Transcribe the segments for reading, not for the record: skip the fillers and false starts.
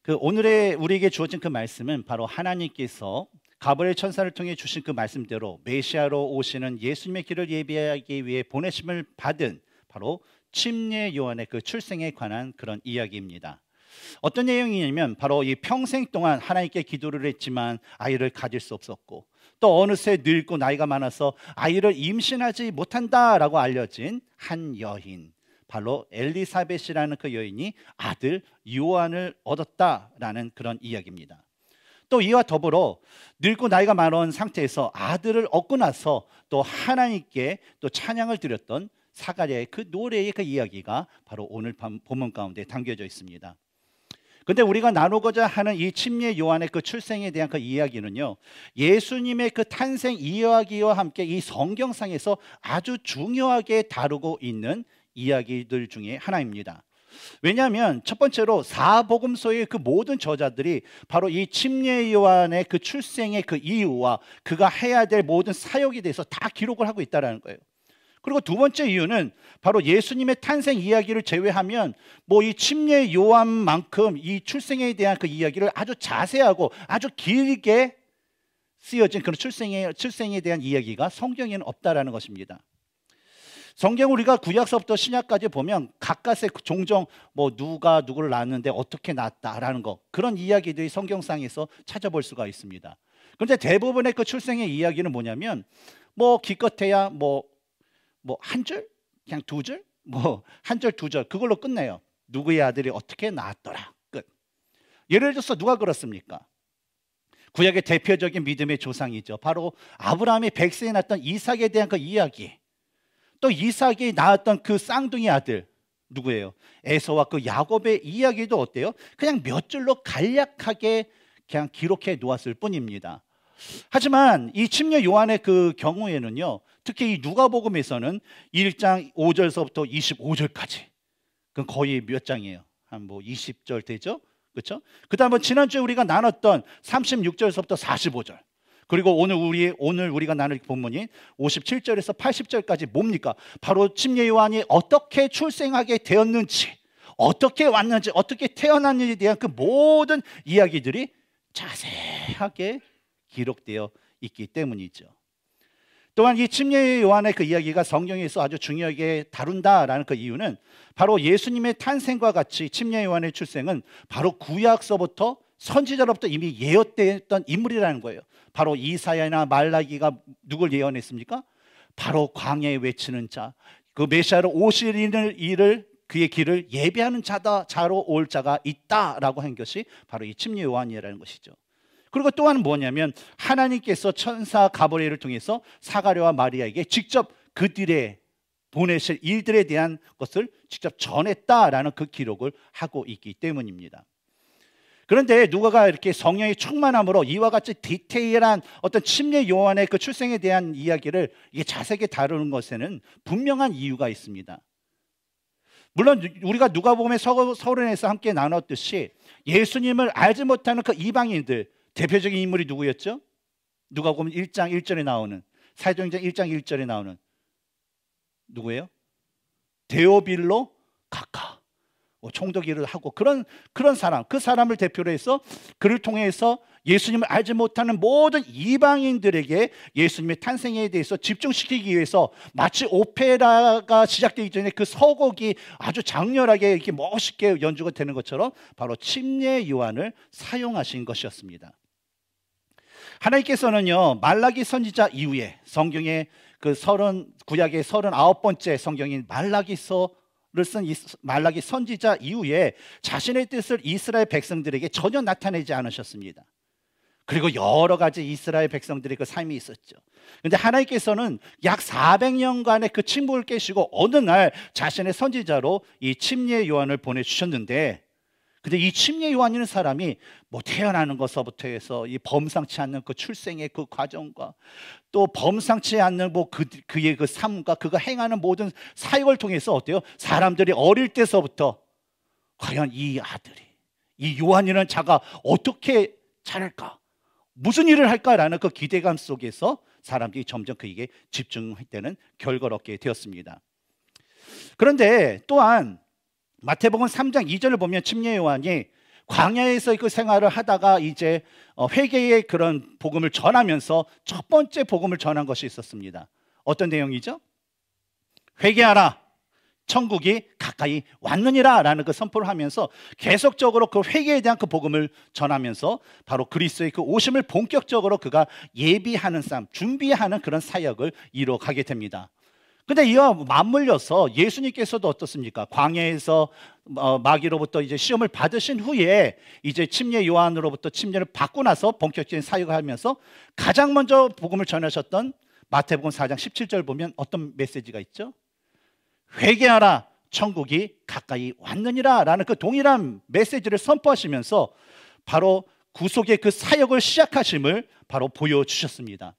오늘의 우리에게 주어진 그 말씀은 바로 하나님께서 가브리엘 천사를 통해 주신 그 말씀대로 메시아로 오시는 예수님의 길을 예비하기 위해 보내심을 받은 바로 침례 요한의 그 출생에 관한 그런 이야기입니다. 어떤 내용이냐면 바로 이 평생 동안 하나님께 기도를 했지만 아이를 가질 수 없었고, 또 어느새 늙고 나이가 많아서 아이를 임신하지 못한다라고 알려진 한 여인, 바로 엘리사벳이라는 그 여인이 아들 요한을 얻었다라는 그런 이야기입니다. 또 이와 더불어 늙고 나이가 많은 상태에서 아들을 얻고 나서 또 하나님께 또 찬양을 드렸던 사가랴의 그 노래의 그 이야기가 바로 오늘 본문 가운데 담겨져 있습니다. 근데 우리가 나누고자 하는 이 침례 요한의 그 출생에 대한 그 이야기는요, 예수님의 그 탄생 이야기와 함께 이 성경상에서 아주 중요하게 다루고 있는 이야기들 중에 하나입니다. 왜냐하면 첫 번째로 사복음서의 그 모든 저자들이 바로 이 침례 요한의 그 출생의 그 이유와 그가 해야 될 모든 사역에 대해서 다 기록을 하고 있다는 거예요. 그리고 두 번째 이유는 바로 예수님의 탄생 이야기를 제외하면 뭐 이 침례 요한만큼 이 출생에 대한 그 이야기를 아주 자세하고 아주 길게 쓰여진 그런 출생에 대한 이야기가 성경에는 없다라는 것입니다. 성경 우리가 구약서부터 신약까지 보면 가까스의 종종 뭐 누가 누구를 낳았는데 어떻게 낳았다라는 거, 그런 이야기들이 성경상에서 찾아볼 수가 있습니다. 그런데 대부분의 그 출생의 이야기는 뭐냐면 뭐 기껏해야 뭐 한 줄, 그냥 두 줄, 뭐 한 줄 두 줄 그걸로 끝내요. 누구의 아들이 어떻게 낳았더라, 끝. 예를 들어서 누가 그렇습니까? 구약의 대표적인 믿음의 조상이죠. 바로 아브라함이 백세에 낳았던 이삭에 대한 그 이야기, 또 이삭이 낳았던 그 쌍둥이 아들 누구예요? 에서와 그 야곱의 이야기도 어때요? 그냥 몇 줄로 간략하게 그냥 기록해 놓았을 뿐입니다. 하지만 이 침례 요한의 그 경우에는요, 특히 이 누가복음에서는 1장 5절서부터 25절까지, 그건 거의 몇 장이에요? 한 뭐 20절 되죠? 그렇죠? 그다음에 지난주에 우리가 나눴던 36절서부터 45절, 그리고 오늘 우리가 나눌 본문인 57절에서 80절까지 뭡니까? 바로 침례 요한이 어떻게 출생하게 되었는지, 어떻게 왔는지, 어떻게 태어났는지에 대한 그 모든 이야기들이 자세하게 기록되어 있기 때문이죠. 또한 이 침례 요한의 그 이야기가 성경에서 아주 중요하게 다룬다라는 그 이유는 바로 예수님의 탄생과 같이 침례 요한의 출생은 바로 구약서부터 선지자로부터 이미 예언됐던 인물이라는 거예요. 바로 이사야나 말라기가 누굴 예언했습니까? 바로 광야에 외치는 자, 그 메시아로 오실 일을 그의 길을 예비하는 자로 올 자가 있다라고 한 것이 바로 이 침례 요한이라는 것이죠. 그리고 또한 뭐냐면 하나님께서 천사 가브리엘을 통해서 사가랴와 마리아에게 직접 그들의 보내실 일들에 대한 것을 직접 전했다라는 그 기록을 하고 있기 때문입니다. 그런데 누가가 이렇게 성령의 충만함으로 이와 같이 디테일한 어떤 침례 요한의 그 출생에 대한 이야기를 이게 자세하게 다루는 것에는 분명한 이유가 있습니다. 물론 우리가 누가복음의 서론에서 함께 나눴듯이 예수님을 알지 못하는 그 이방인들, 대표적인 인물이 누구였죠? 누가복음 1장 1절에 나오는, 사도행전 1장 1절에 나오는 누구예요? 데오빌로 가카, 총독일을 하고 그런 사람, 그 사람을 대표로 해서 그를 통해서 예수님을 알지 못하는 모든 이방인들에게 예수님의 탄생에 대해서 집중시키기 위해서 마치 오페라가 시작되기 전에 그 서곡이 아주 장렬하게 이렇게 멋있게 연주가 되는 것처럼 바로 침례 요한을 사용하신 것이었습니다. 하나님께서는요, 말라기 선지자 이후에 성경의 그 구약의 39번째 성경인 말라기서를 쓴 말라기 선지자 이후에 자신의 뜻을 이스라엘 백성들에게 전혀 나타내지 않으셨습니다. 그리고 여러 가지 이스라엘 백성들의 그 삶이 있었죠. 그런데 하나님께서는 약 400년간의 그 침묵을 깨시고 어느 날 자신의 선지자로 이 침례 요한을 보내주셨는데, 근데 이 침례 요한이라는 사람이 뭐 태어나는 것서부터 해서 이 범상치 않는 그 출생의 그 과정과 또 범상치 않는 뭐 그의 그 삶과 그가 행하는 모든 사역을 통해서 어때요? 사람들이 어릴 때서부터 과연 이 아들이, 이 요한이라는 자가 어떻게 자랄까? 무슨 일을 할까라는 그 기대감 속에서 사람들이 점점 그에게 집중할 때는 결과를 얻게 되었습니다. 그런데 또한 마태복음 3장 2절을 보면 침례 요한이 광야에서 그 생활을 하다가 이제 회개의 그런 복음을 전하면서 첫 번째 복음을 전한 것이 있었습니다. 어떤 내용이죠? 회개하라, 천국이 가까이 왔느니라 라는 그 선포를 하면서 계속적으로 그 회개에 대한 그 복음을 전하면서 바로 그리스도의 그 오심을 본격적으로 그가 예비하는 삶, 준비하는 그런 사역을 이뤄가게 됩니다. 근데 이와 맞물려서 예수님께서도 어떻습니까? 광야에서 마귀로부터 이제 시험을 받으신 후에 이제 침례 요한으로부터 침례를 받고 나서 본격적인 사역을 하면서 가장 먼저 복음을 전하셨던 마태복음 4장 17절 보면 어떤 메시지가 있죠? 회개하라, 천국이 가까이 왔느니라 라는 그 동일한 메시지를 선포하시면서 바로 구속의 그 사역을 시작하심을 바로 보여주셨습니다.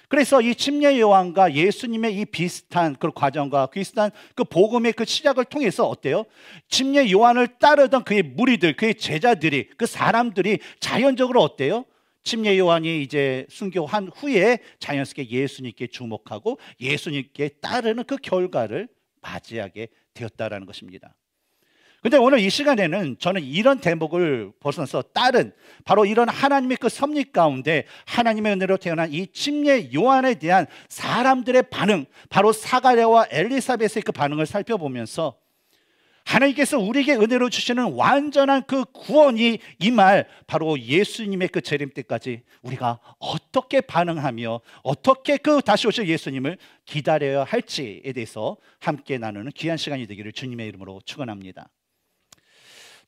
그래서 이 침례 요한과 예수님의 이 비슷한 그 과정과 비슷한 그 복음의 그 시작을 통해서 어때요? 침례 요한을 따르던 그의 무리들, 그의 제자들이, 그 사람들이 자연적으로 어때요? 침례 요한이 이제 순교한 후에 자연스럽게 예수님께 주목하고 예수님께 따르는 그 결과를 맞이하게 되었다라는 것입니다. 근데 오늘 이 시간에는 저는 이런 대목을 벗어나서 다른 바로 이런 하나님의 그 섭리 가운데 하나님의 은혜로 태어난 이 침례 요한에 대한 사람들의 반응, 바로 사가랴와 엘리사벳의 그 반응을 살펴보면서 하나님께서 우리에게 은혜로 주시는 완전한 그 구원이 임할 바로 예수님의 그 재림 때까지 우리가 어떻게 반응하며 어떻게 그 다시 오실 예수님을 기다려야 할지에 대해서 함께 나누는 귀한 시간이 되기를 주님의 이름으로 축원합니다.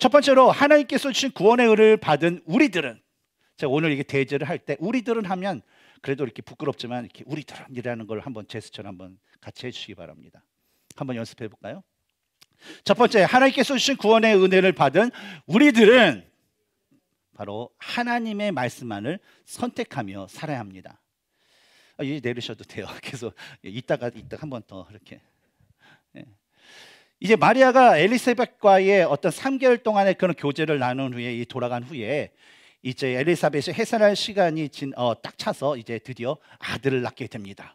첫 번째로 하나님께서 주신 구원의 은혜를 받은 우리들은, 제가 오늘 이게 대제를 할 때 우리들은 하면 그래도 이렇게 부끄럽지만 이렇게 우리들은이라는 걸 한번 제스처를 한번 같이 해주시기 바랍니다. 한번 연습해 볼까요? 첫 번째, 하나님께서 주신 구원의 은혜를 받은 우리들은 바로 하나님의 말씀만을 선택하며 살아야 합니다. 이제 내리셔도 돼요. 계속 이따가 한 번 더 이렇게. 이제 마리아가 엘리사벳과의 어떤 3개월 동안의 그런 교제를 나눈 후에 돌아간 후에 이제 엘리사벳이 해산할 시간이 딱 차서 이제 드디어 아들을 낳게 됩니다.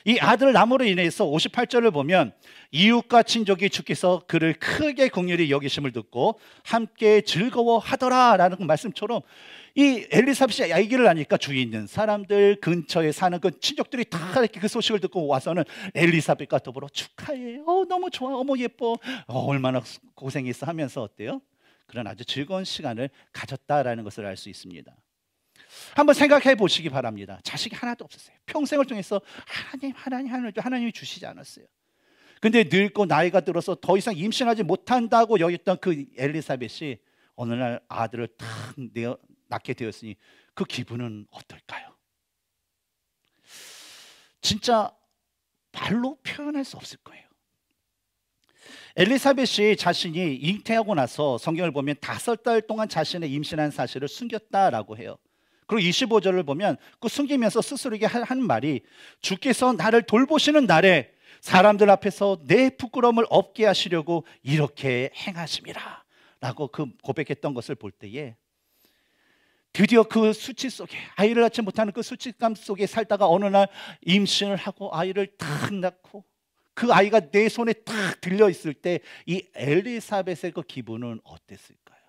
이 아들 남으로 인해서 58절을 보면 이웃과 친족이 주께서 그를 크게 긍휼히 여기심을 듣고 함께 즐거워하더라라는 그 말씀처럼 이 엘리사벳이 아기를 낳으니까 주위에 있는 사람들, 근처에 사는 그 친족들이 다 이렇게 그 소식을 듣고 와서는 엘리사벳과 더불어 축하해, 너무 좋아, 어머 예뻐, 얼마나 고생했어 하면서 어때요? 그런 아주 즐거운 시간을 가졌다라는 것을 알 수 있습니다. 한번 생각해 보시기 바랍니다. 자식이 하나도 없었어요. 평생을 통해서 하나님이 주시지 않았어요. 근데 늙고 나이가 들어서 더 이상 임신하지 못한다고 여겼던 그 엘리사벳이 어느 날 아들을 딱 낳게 되었으니 그 기분은 어떨까요? 진짜 말로 표현할 수 없을 거예요. 엘리사벳이 자신이 잉태하고 나서 성경을 보면 5달 동안 자신의 임신한 사실을 숨겼다라고 해요. 그리고 25절을 보면 그 숨기면서 스스로에게 하는 말이 주께서 나를 돌보시는 날에 사람들 앞에서 내 부끄러움을 없게 하시려고 이렇게 행하심이라 라고 그 고백했던 것을 볼 때에 드디어 그 수치 속에 아이를 낳지 못하는 그 수치감 속에 살다가 어느 날 임신을 하고 아이를 딱 낳고 그 아이가 내 손에 딱 들려 있을 때 이 엘리사벳의 그 기분은 어땠을까요?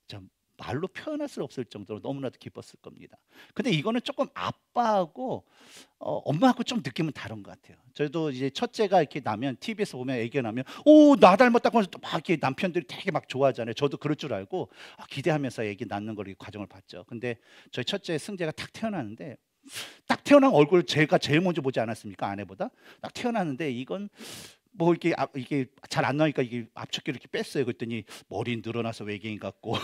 참 말로 표현할 수 없을 정도로 너무나도 기뻤을 겁니다. 근데 이거는 조금 아빠하고 엄마하고 좀 느낌은 다른 것 같아요. 저도 이제 첫째가 이렇게 나면 TV에서 보면 애기가 나면 나 닮았다고 해서 막 이렇게 남편들이 되게 막 좋아하잖아요. 저도 그럴 줄 알고 기대하면서 애기 낳는 걸 과정을 봤죠. 근데 저희 첫째 승재가 딱 태어나는데 딱 태어난 얼굴 제가 제일 먼저 보지 않았습니까? 아내보다 딱 태어났는데 이건 뭐 이게 잘 안 나오니까 이게 압축기를 이렇게 뺐어요. 그랬더니 머리 늘어나서 외계인 같고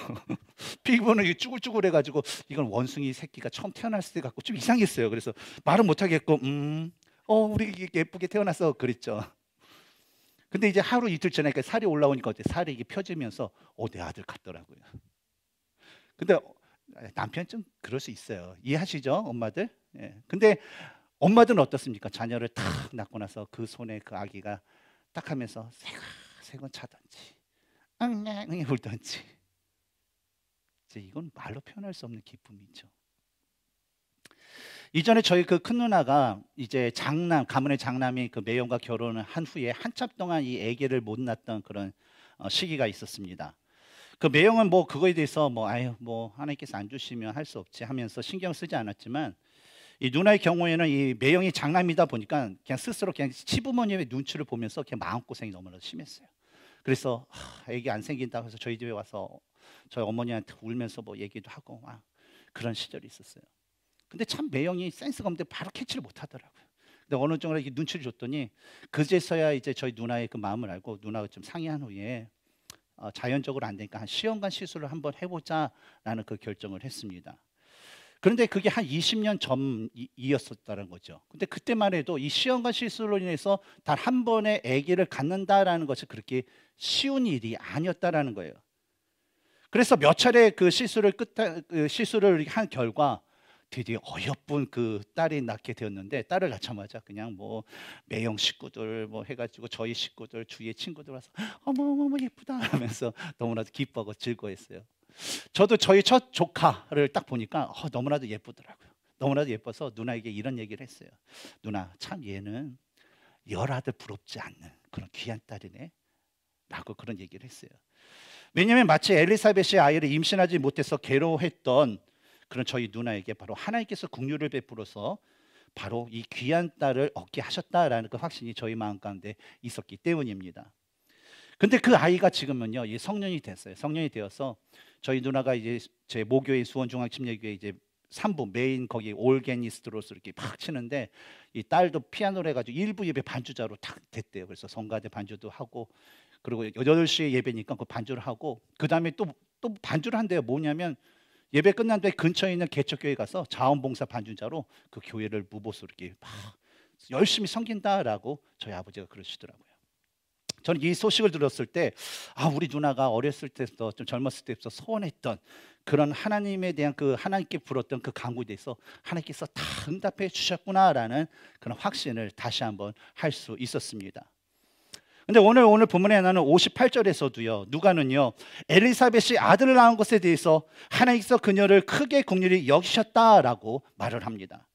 피부는 이게 쭈글쭈글해가지고 이건 원숭이 새끼가 처음 태어났을 때 같고 좀 이상했어요. 그래서 말은 못하겠고 우리 예쁘게 태어나서 그랬죠. 근데 이제 하루 이틀 전에 살이 올라오니까 어때? 살이 이게 펴지면서 내 아들 같더라고요. 근데 남편 좀 그럴 수 있어요. 이해하시죠, 엄마들? 예. 근데 엄마들은 어떻습니까? 자녀를 탁 낳고 나서 그 손에 그 아기가 딱 하면서 세건 차든지 앙앙 울든지 이건 말로 표현할 수 없는 기쁨이죠. 이전에 저희 그 큰 누나가 이제 가문의 장남이 그 매형과 결혼을 한 후에 한참 동안 이 아기를 못 낳던 그런 시기가 있었습니다. 그 매형은 뭐 그거에 대해서 뭐 아유 뭐 하나님께서 안 주시면 할 수 없지 하면서 신경 쓰지 않았지만, 이 누나의 경우에는 이 매형이 장남이다 보니까 그냥 스스로 그냥 시부모님의 눈치를 보면서 그냥 마음고생이 너무나도 심했어요. 그래서 애기 안 생긴다고 해서 저희 집에 와서 저희 어머니한테 울면서 뭐 얘기도 하고 막 그런 시절이 있었어요. 근데 참 매형이 센스가 없는데 바로 캐치를 못 하더라고요. 근데 어느 정도 이렇게 눈치를 줬더니 그제서야 이제 저희 누나의 그 마음을 알고, 누나가 좀 상의한 후에 자연적으로 안 되니까 한 시험관 시술을 한번 해보자라는 그 결정을 했습니다. 그런데 그게 한 20년 전이었었다는 거죠. 근데 그때만 해도 이 시험관 시술로 인해서 단 한 번의 아기를 갖는다라는 것이 그렇게 쉬운 일이 아니었다라는 거예요. 그래서 몇 차례 그 시술을 한 결과 드디어 어여쁜 그 딸이 낳게 되었는데, 딸을 낳자마자 그냥 뭐 매형 식구들 뭐 해가지고 저희 식구들 주위의 친구들 와서 어머 예쁘다 하면서 너무나도 기뻐하고 즐거워했어요. 저도 저희 첫 조카를 딱 보니까 너무나도 예쁘더라고요. 너무나도 예뻐서 누나에게 이런 얘기를 했어요. 누나 참 얘는 열아들 부럽지 않는 그런 귀한 딸이네 라고 그런 얘기를 했어요. 왜냐하면 마치 엘리사벳이 아이를 임신하지 못해서 괴로워했던 그런 저희 누나에게 바로 하나님께서 긍휼을 베풀어서 바로 이 귀한 딸을 얻게 하셨다라는 그 확신이 저희 마음 가운데 있었기 때문입니다. 근데 그 아이가 지금은요, 이 성년이 됐어요. 성년이 되어서 저희 누나가 이제 제 모교회 수원중앙침례교회 이제 3부 메인 거기 올게니스트로서 이렇게 팍 치는데, 이 딸도 피아노를 해가지고 1부 예배 반주자로 탁 됐대요. 그래서 성가대 반주도 하고, 그리고 8시에 예배니까 그 반주를 하고, 그 다음에 또 반주를 한대요. 뭐냐면 예배 끝난 뒤에 근처에 있는 개척교회 가서 자원봉사 반주자로 그 교회를 무보수로 이렇게 막 열심히 섬긴다라고 저희 아버지가 그러시더라고요. 저는 이 소식을 들었을 때 우리 누나가 어렸을 때부터 좀 젊었을 때부터 소원했던 그런 하나님에 대한 그 하나님께 불었던 그 간구에 대해서 하나님께서 다 응답해 주셨구나라는 그런 확신을 다시 한번 할 수 있었습니다. 근데 오늘 본문에 나는 58절에서도요, 누가는요 엘리사벳이 아들을 낳은 것에 대해서 하나님께서 그녀를 크게 긍휼히 여기셨다라고 말을 합니다.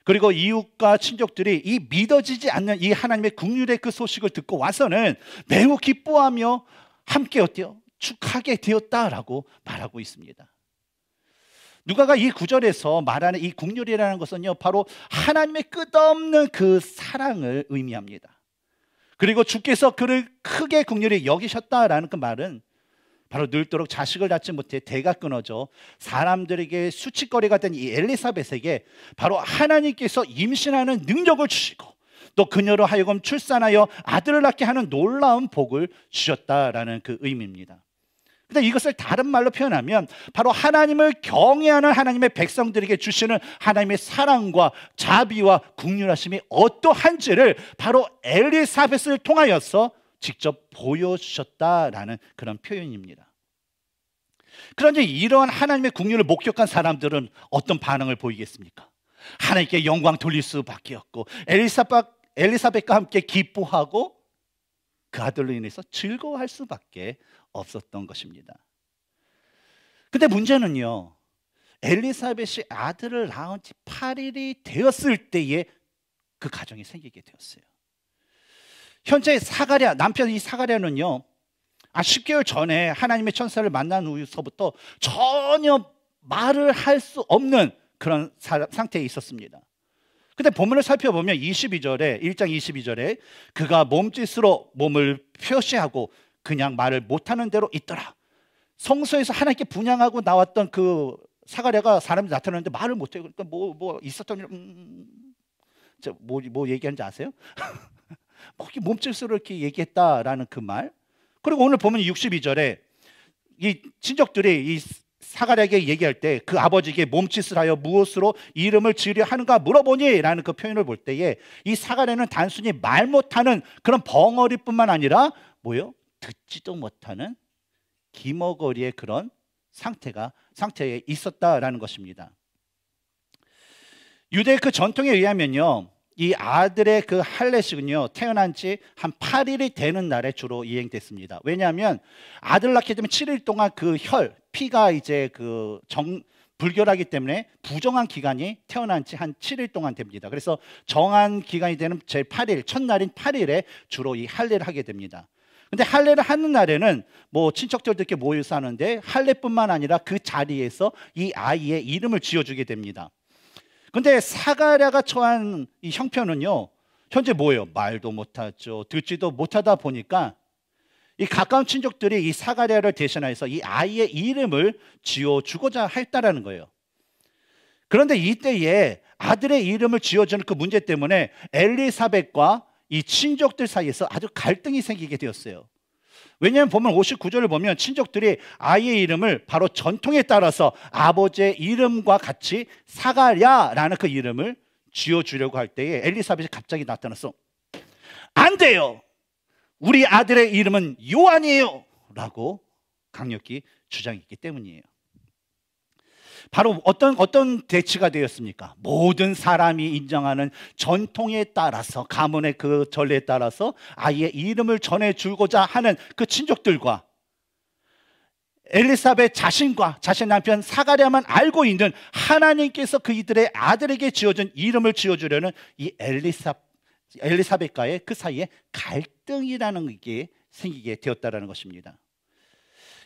그리고 이웃과 친족들이 이 믿어지지 않는 이 하나님의 긍휼의 그 소식을 듣고 와서는 매우 기뻐하며 함께 어때요? 축하게 되었다라고 말하고 있습니다. 누가가 이 구절에서 말하는 이 긍휼이라는 것은요, 바로 하나님의 끝없는 그 사랑을 의미합니다. 그리고 주께서 그를 크게 긍휼히 여기셨다라는 그 말은 바로 늙도록 자식을 낳지 못해 대가 끊어져 사람들에게 수치거리가 된 이 엘리사벳에게 바로 하나님께서 임신하는 능력을 주시고 또 그녀로 하여금 출산하여 아들을 낳게 하는 놀라운 복을 주셨다라는 그 의미입니다. 근데 이것을 다른 말로 표현하면 바로 하나님을 경외하는 하나님의 백성들에게 주시는 하나님의 사랑과 자비와 긍휼하심이 어떠한지를 바로 엘리사벳을 통하여서 직접 보여주셨다라는 그런 표현입니다. 그런데 이러한 하나님의 긍휼을 목격한 사람들은 어떤 반응을 보이겠습니까? 하나님께 영광 돌릴 수밖에 없고 엘리사벳과 함께 기뻐하고 그 아들로 인해서 즐거워할 수밖에 없었던 것입니다. 근데 문제는요, 엘리사벳이 아들을 낳은 지 8일이 되었을 때에 그 가정이 생기게 되었어요. 현재 사가랴, 남편 이 사가랴는요 10개월 전에 하나님의 천사를 만난 후서부터 전혀 말을 할 수 없는 그런 상태에 있었습니다. 근데 본문을 살펴보면 22절에 1장 22절에 그가 몸짓으로 몸을 표시하고 그냥 말을 못하는 대로 있더라. 성소에서 하나님께 분향하고 나왔던 그 사가랴가 사람이 나타났는데 말을 못해요. 그러니까 뭐 있었던 일, 뭐 얘기하는지 아세요? 몸짓으로 이렇게 얘기했다라는 그 말. 그리고 오늘 보면 62절에 이 친족들이 이 사가랴에게 얘기할 때 그 아버지에게 몸짓을 하여 무엇으로 이름을 지으려 하는가 물어보니 라는 그 표현을 볼 때에 이 사가랴는 단순히 말 못하는 그런 벙어리뿐만 아니라 뭐요? 듣지도 못하는 기머거리의 그런 상태에 있었다라는 것입니다. 유대의 그 전통에 의하면요, 이 아들의 그 할례식은요 태어난 지 한 8일이 되는 날에 주로 이행됐습니다. 왜냐하면 아들 낳게 되면 7일 동안 그 피가 이제 불결하기 때문에 부정한 기간이 태어난 지 한 7일 동안 됩니다. 그래서 정한 기간이 되는 제 8일, 첫날인 8일에 주로 이 할례를 하게 됩니다. 근데 할례를 하는 날에는 뭐 친척들도 이렇게 모여서 하는데 할례뿐만 아니라 그 자리에서 이 아이의 이름을 지어주게 됩니다. 근데 사가랴가 처한 이 형편은요, 현재 뭐예요? 말도 못하죠. 듣지도 못하다 보니까 이 가까운 친족들이 이 사가랴를 대신해서 이 아이의 이름을 지어주고자 했다라는 거예요. 그런데 이때에 아들의 이름을 지어주는 그 문제 때문에 엘리사벳과 이 친족들 사이에서 아주 갈등이 생기게 되었어요. 왜냐하면 보면 59절을 보면 친족들이 아이의 이름을 바로 전통에 따라서 아버지의 이름과 같이 사가랴라는 그 이름을 지어주려고 할 때에 엘리사벳이 갑자기 나타나서 안 돼요. 우리 아들의 이름은 요한이에요 라고 강력히 주장했기 때문이에요. 바로 어떤 대치가 되었습니까? 모든 사람이 인정하는 전통에 따라서, 가문의 그 전례에 따라서 아이의 이름을 전해주고자 하는 그 친족들과 엘리사벳 자신과 자신 남편 사가랴만 알고 있는 하나님께서 그이들의 아들에게 지어준 이름을 지어주려는 이 엘리사벳과의 그 사이에 갈등이라는 게 생기게 되었다는 것입니다.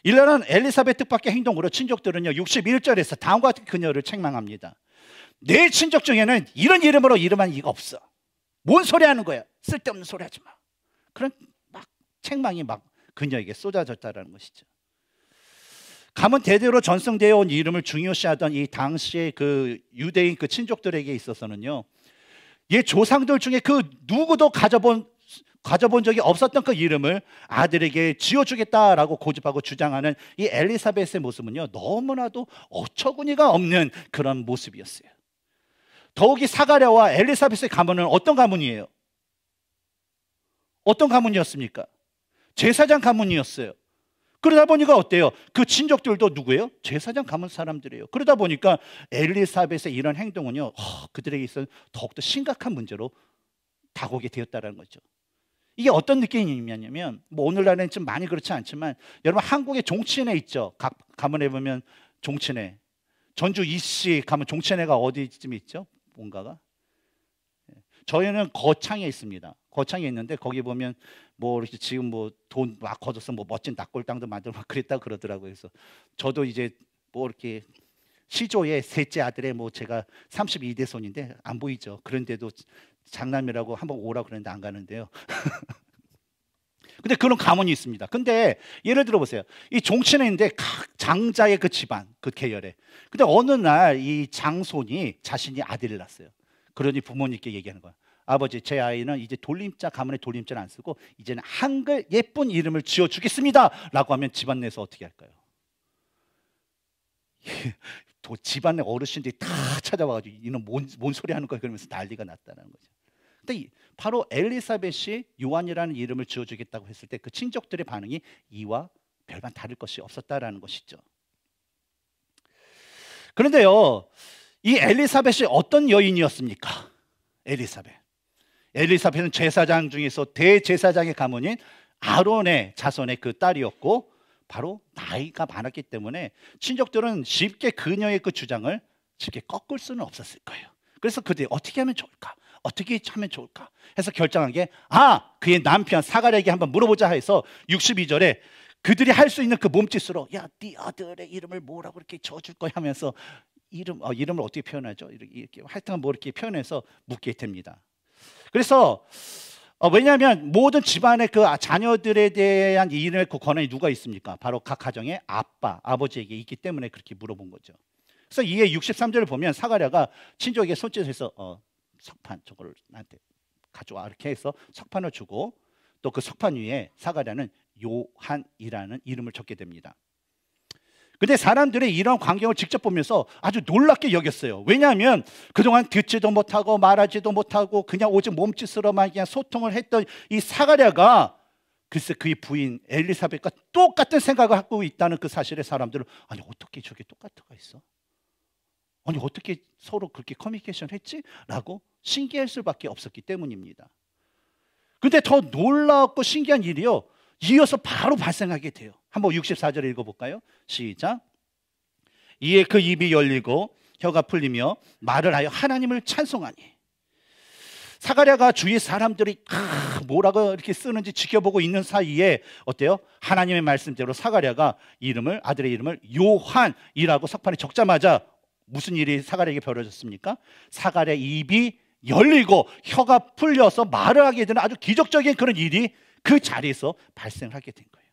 일러는 엘리사벳 뜻밖의 행동으로 친족들은요 61절에서 다음과 같은 그녀를 책망합니다. 내 친족 중에는 이런 이름으로 이름한 이가 없어. 뭔 소리 하는 거야? 쓸데없는 소리 하지 마. 그런 막 책망이 막 그녀에게 쏟아졌다는 것이죠. 가문 대대로 전승되어 온 이름을 중요시하던 이 당시의 그 유대인 그 친족들에게 있어서는요, 얘 조상들 중에 그 누구도 가져본 적이 없었던 그 이름을 아들에게 지어주겠다라고 고집하고 주장하는 이 엘리사벳의 모습은요 너무나도 어처구니가 없는 그런 모습이었어요. 더욱이 사가랴와 엘리사벳의 가문은 어떤 가문이에요? 어떤 가문이었습니까? 제사장 가문이었어요. 그러다 보니까 어때요? 그 친족들도 누구예요? 제사장 가문 사람들이에요. 그러다 보니까 엘리사벳의 이런 행동은요 그들에게 있어서 더욱더 심각한 문제로 다가오게 되었다는 거죠. 이게 어떤 느낌이냐면 뭐 오늘날에는 좀 많이 그렇지 않지만 여러분 한국의 종친회 있죠. 각 가문에 보면 종친회, 전주 이씨 가면 종친회가 어디쯤에 있죠? 뭔가가 저희는 거창에 있습니다. 거창에 있는데 거기 보면 뭐 이렇게 지금 뭐 돈 막 걷어서 뭐 멋진 납골당도 만들고 막 그랬다 그러더라고요. 그래서 저도 이제 뭐 이렇게 시조의 셋째 아들의 뭐 제가 32대 손인데 안 보이죠. 그런데도 장남이라고 한번 오라 그랬는데 안 가는데요. 근데 그런 가문이 있습니다. 근데 예를 들어 보세요. 이 종친회인데 각 장자의 그 집안, 그 계열에. 근데 어느 날 이 장손이 자신이 아들을 낳았어요. 그러니 부모님께 얘기하는 거야. 아버지, 제 아이는 이제 돌림자, 가문의 돌림자를 안 쓰고 이제는 한글 예쁜 이름을 지어주겠습니다 라고 하면 집안 내에서 어떻게 할까요? 집안의 어르신들이 다 찾아와가지고 이는 뭔 소리 하는 거야 그러면서 난리가 났다는 거죠. 근데 바로 엘리사벳이 요한이라는 이름을 지어주겠다고 했을 때 그 친족들의 반응이 이와 별반 다를 것이 없었다라는 것이죠. 그런데요, 이 엘리사벳이 어떤 여인이었습니까? 엘리사벳은 제사장 중에서 대제사장의 가문인 아론의 자손의 그 딸이었고 바로 나이가 많았기 때문에 친족들은 쉽게 그녀의 그 주장을 쉽게 꺾을 수는 없었을 거예요. 그래서 그들이 어떻게 하면 좋을까? 어떻게 하면 좋을까? 해서 결정한 게 그의 남편 사가랴에게 한번 물어보자 해서 62절에 그들이 할 수 있는 그 몸짓으로 야, 네 아들의 이름을 뭐라고 이렇게 지어줄 거야 하면서 이름을 어떻게 표현하죠? 이렇게 하여튼 뭐 이렇게 표현해서 묻게 됩니다. 그래서 왜냐하면 모든 집안의 그 자녀들에 대한 이름의 그 권한이 누가 있습니까? 바로 각 가정의 아버지에게 있기 때문에 그렇게 물어본 거죠. 그래서 이에 63절을 보면 사가랴가 친족에게 손짓해서 석판 저걸 나한테 가져와 이렇게 해서 석판을 주고 또 그 석판 위에 사가랴는 요한이라는 이름을 적게 됩니다. 근데 사람들이 이런 광경을 직접 보면서 아주 놀랍게 여겼어요. 왜냐하면 그동안 듣지도 못하고 말하지도 못하고 그냥 오직 몸짓으로만 그냥 소통을 했던 이 사가랴가 글쎄 그의 부인 엘리사벳과 똑같은 생각을 갖고 있다는 그 사실에 사람들은 아니 어떻게 저게 똑같아가 있어? 아니 어떻게 서로 그렇게 커뮤니케이션 했지? 라고 신기할 수밖에 없었기 때문입니다. 근데 더 놀랍고 신기한 일이요, 이어서 바로 발생하게 돼요. 한번 64절 읽어볼까요? 시작. 이에 그 입이 열리고 혀가 풀리며 말을 하여 하나님을 찬송하니. 사가랴가 주위 사람들이 뭐라고 이렇게 쓰는지 지켜보고 있는 사이에 어때요? 하나님의 말씀대로 사가랴가 아들의 이름을 요한이라고 석판에 적자마자 무슨 일이 사가랴에게 벌어졌습니까? 사가랴 입이 열리고 혀가 풀려서 말을 하게 되는 아주 기적적인 그런 일이 그 자리에서 발생하게 된 거예요.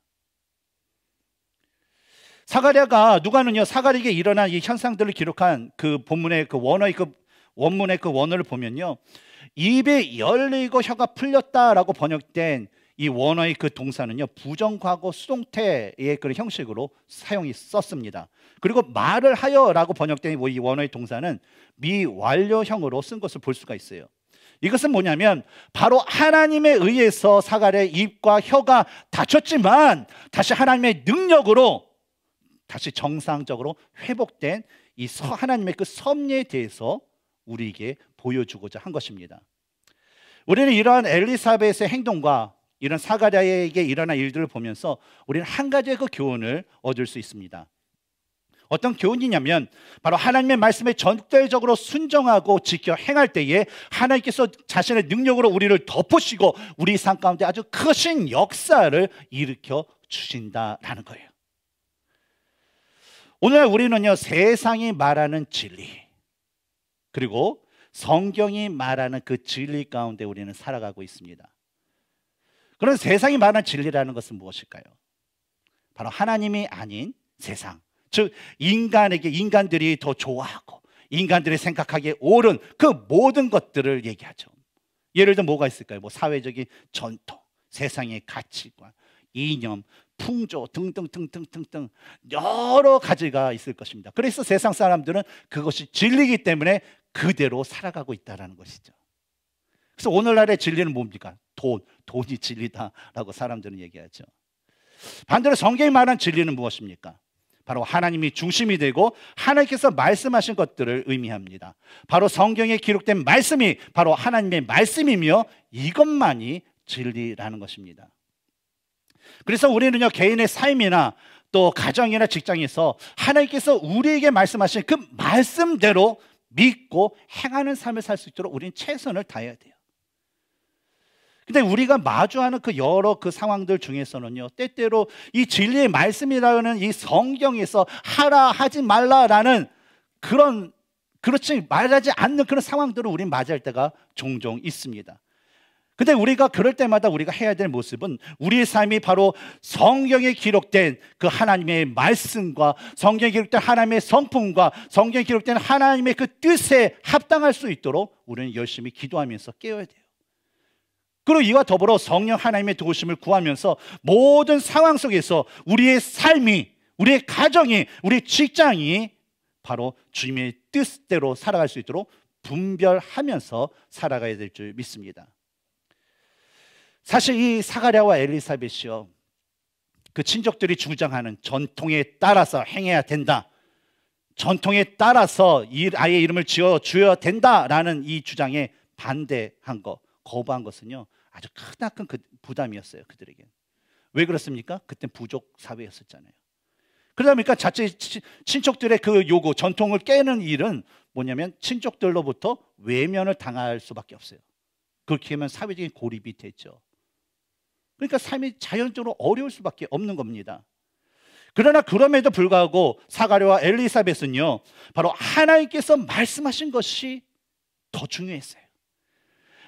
사가랴가 누가는요, 사가랴에게 일어난 이 현상들을 기록한 그 본문의 그 원문의 그 원어를 보면요, 입이 열리고 혀가 풀렸다라고 번역된 이 원어의 그 동사는요, 부정과거 수동태의 그런 형식으로 사용이 썼습니다. 그리고 말을 하여라고 번역된 이 원어의 동사는 미완료형으로 쓴 것을 볼 수가 있어요. 이것은 뭐냐면 바로 하나님에 의해서 사가랴의 입과 혀가 닫혔지만 다시 하나님의 능력으로 다시 정상적으로 회복된 이 하나님의 그 섭리에 대해서 우리에게 보여주고자 한 것입니다. 우리는 이러한 엘리사벳의 행동과 이런 사가랴에게 일어난 일들을 보면서 우리는 한 가지의 그 교훈을 얻을 수 있습니다. 어떤 교훈이냐면 바로 하나님의 말씀에 절대적으로 순종하고 지켜 행할 때에 하나님께서 자신의 능력으로 우리를 덮으시고 우리 삶 가운데 아주 크신 역사를 일으켜 주신다라는 거예요. 오늘 우리는요, 세상이 말하는 진리 그리고 성경이 말하는 그 진리 가운데 우리는 살아가고 있습니다. 그런 세상이 말하는 진리라는 것은 무엇일까요? 바로 하나님이 아닌 세상, 즉 인간들이 더 좋아하고 인간들이 생각하기에 옳은 그 모든 것들을 얘기하죠. 예를 들어 뭐가 있을까요? 뭐 사회적인 전통, 세상의 가치관, 이념, 풍조 등등등등등등 여러 가지가 있을 것입니다. 그래서 세상 사람들은 그것이 진리이기 때문에 그대로 살아가고 있다는 것이죠. 그래서 오늘날의 진리는 뭡니까? 돈이 진리다라고 사람들은 얘기하죠. 반대로 성경이 말한 진리는 무엇입니까? 바로 하나님이 중심이 되고 하나님께서 말씀하신 것들을 의미합니다. 바로 성경에 기록된 말씀이 바로 하나님의 말씀이며 이것만이 진리라는 것입니다. 그래서 우리는요, 개인의 삶이나 또 가정이나 직장에서 하나님께서 우리에게 말씀하신 그 말씀대로 믿고 행하는 삶을 살 수 있도록 우리는 최선을 다해야 돼요. 근데 우리가 마주하는 그 여러 그 상황들 중에서는요, 때때로 이 진리의 말씀이라는 이 성경에서 하라 하지 말라라는 그렇지 말하지 않는 그런 상황들을 우리는 맞이할 때가 종종 있습니다. 근데 우리가 그럴 때마다 우리가 해야 될 모습은 우리의 삶이 바로 성경에 기록된 그 하나님의 말씀과 성경에 기록된 하나님의 성품과 성경에 기록된 하나님의 그 뜻에 합당할 수 있도록 우리는 열심히 기도하면서 깨어야 돼요. 그리고 이와 더불어 성령 하나님의 도우심을 구하면서 모든 상황 속에서 우리의 삶이, 우리의 가정이, 우리의 직장이 바로 주님의 뜻대로 살아갈 수 있도록 분별하면서 살아가야 될 줄 믿습니다. 사실 이 사가랴와 엘리사벳이요, 그 친족들이 주장하는 전통에 따라서 행해야 된다, 전통에 따라서 이 아이의 이름을 지어줘야 된다라는 이 주장에 반대한 것, 거부한 것은요, 아주 크나큰 그 부담이었어요, 그들에게. 왜 그렇습니까? 그때 부족 사회였었잖아요. 그러다 보니까 자체 친척들의 그 요구, 전통을 깨는 일은 뭐냐면 친척들로부터 외면을 당할 수밖에 없어요. 그렇게 하면 사회적인 고립이 됐죠. 그러니까 삶이 자연적으로 어려울 수밖에 없는 겁니다. 그러나 그럼에도 불구하고 사가랴와 엘리사벳은요, 바로 하나님께서 말씀하신 것이 더 중요했어요.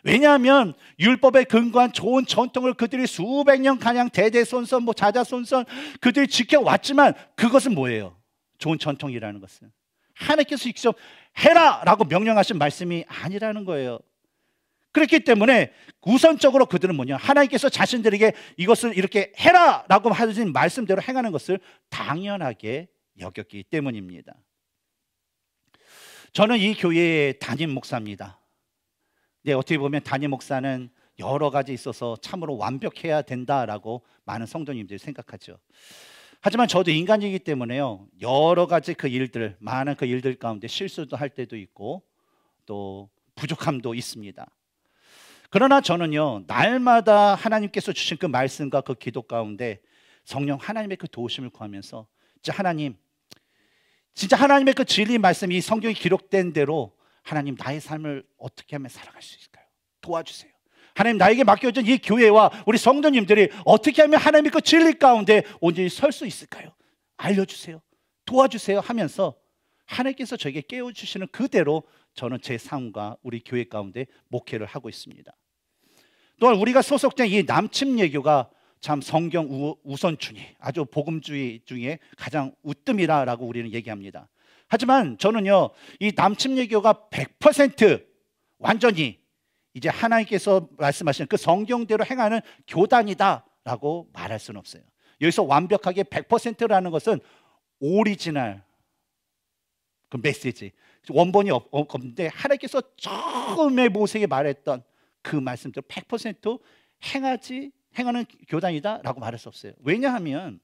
왜냐하면 율법에 근거한 좋은 전통을 그들이 수백 년 가량 대대손손 자자손손 그들이 지켜왔지만 그것은 뭐예요? 좋은 전통이라는 것은 하나님께서 직접 해라라고 명령하신 말씀이 아니라는 거예요. 그렇기 때문에 우선적으로 그들은 뭐냐, 하나님께서 자신들에게 이것을 이렇게 해라라고 하신 말씀대로 행하는 것을 당연하게 여겼기 때문입니다. 저는 이 교회의 담임 목사입니다. 네, 어떻게 보면 담임 목사는 여러 가지 있어서 참으로 완벽해야 된다라고 많은 성도님들이 생각하죠. 하지만 저도 인간이기 때문에요, 여러 가지 그 일들, 많은 그 일들 가운데 실수도 할 때도 있고 또 부족함도 있습니다. 그러나 저는요, 날마다 하나님께서 주신 그 말씀과 그 기도 가운데 성령 하나님의 그 도우심을 구하면서 진짜 하나님의 그 진리 말씀이 성경에 기록된 대로 하나님, 나의 삶을 어떻게 하면 살아갈 수 있을까요? 도와주세요. 하나님, 나에게 맡겨진 이 교회와 우리 성도님들이 어떻게 하면 하나님의 그 진리 가운데 온전히 설 수 있을까요? 알려주세요. 도와주세요 하면서 하나님께서 저에게 깨워주시는 그대로 저는 제 삶과 우리 교회 가운데 목회를 하고 있습니다. 또한 우리가 소속된 이 남침예교가 참 성경 우선순위, 아주 복음주의 중에 가장 우뜸이라고 우리는 얘기합니다. 하지만 저는요, 이 남침예교가 100% 완전히 이제 하나님께서 말씀하신 그 성경대로 행하는 교단이다라고 말할 수는 없어요. 여기서 완벽하게 100%라는 것은 오리지널 그 메시지, 원본이 없는데 하나님께서 처음에 모세에게 말했던 그 말씀대로 100% 행하는 교단이다라고 말할 수 없어요. 왜냐하면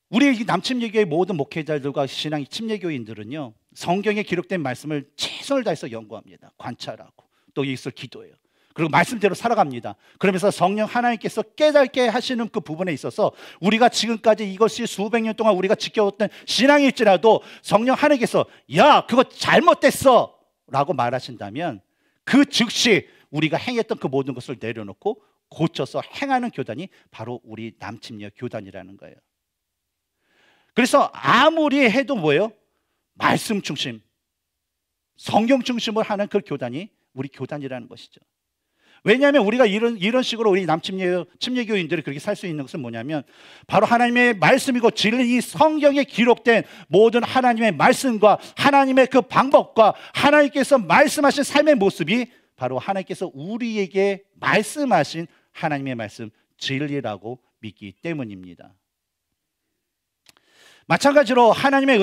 우리 남침예교의 모든 목회자들과 신앙 침례교인들은요, 성경에 기록된 말씀을 최선을 다해서 연구합니다. 관찰하고 또 이것을 기도해요. 그리고 말씀대로 살아갑니다. 그러면서 성령 하나님께서 깨닫게 하시는 그 부분에 있어서 우리가 지금까지 이것이 수백 년 동안 우리가 지켜왔던 신앙일지라도 성령 하나님께서 야, 그거 잘못됐어 라고 말하신다면 그 즉시 우리가 행했던 그 모든 것을 내려놓고 고쳐서 행하는 교단이 바로 우리 남침예 교단이라는 거예요. 그래서 아무리 해도 뭐예요? 말씀 중심, 성경 중심을 하는 그 교단이 우리 교단이라는 것이죠. 왜냐하면 우리가 이런 식으로 우리 침례교인들이 그렇게 살 수 있는 것은 뭐냐면 바로 하나님의 말씀이고 진리, 이 성경에 기록된 모든 하나님의 말씀과 하나님의 그 방법과 하나님께서 말씀하신 삶의 모습이 바로 하나님께서 우리에게 말씀하신 하나님의 말씀, 진리라고 믿기 때문입니다. 마찬가지로 하나님의